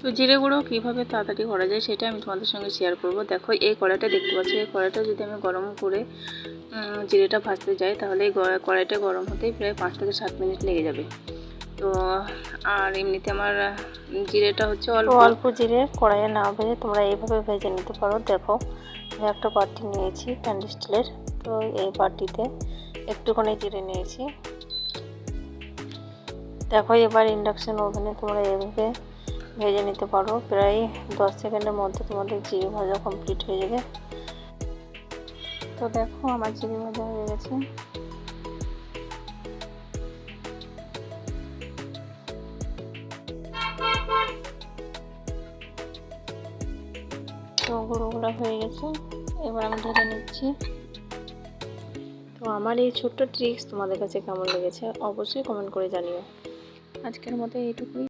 তো জিরে গুঁড়ো কীভাবে তাড়াতাড়ি করা যায় সেটা আমি তোমাদের সঙ্গে শেয়ার করব। দেখো এই কড়াইটা দেখতে পাচ্ছি, এই কড়াইটা যদি আমি গরম করে জিরেটা ভাজতে যাই তাহলে এই কড়াইটা গরম হতেই প্রায় 5 থেকে 7 মিনিট লেগে যাবে। তো আর এমনিতে আমার জিরেটা হচ্ছে অল্প জিরে কড়াইয়ে না ভেজে তোমরা এইভাবে ভেজে নিতে পারো। দেখো আমি একটা বাটি নিয়েছি স্টেনলেস স্টিলের, তো এই বাটিতে একটুখানি জিরে নিয়েছি। দেখো এবার ইন্ডাকশন ওভেনে তোমরা এইভাবে ভেজে নিতে পারো, প্রায় 10 সেকেন্ডের মধ্যে তোমাদের জিরে ভাজা কমপ্লিট হয়ে যাবে। তো দেখো আমার জিরে ভাজা হয়ে গেছে। তো গুঁড়োগুলো হয়ে গেছে, এবার আমি ঢেলে নিচ্ছি। তো আমার এই ছোট্ট ট্রিক্স তোমাদের কাছে কেমন লেগেছে অবশ্যই কমেন্ট করে জানিও। আজকের মতো এইটুকুই।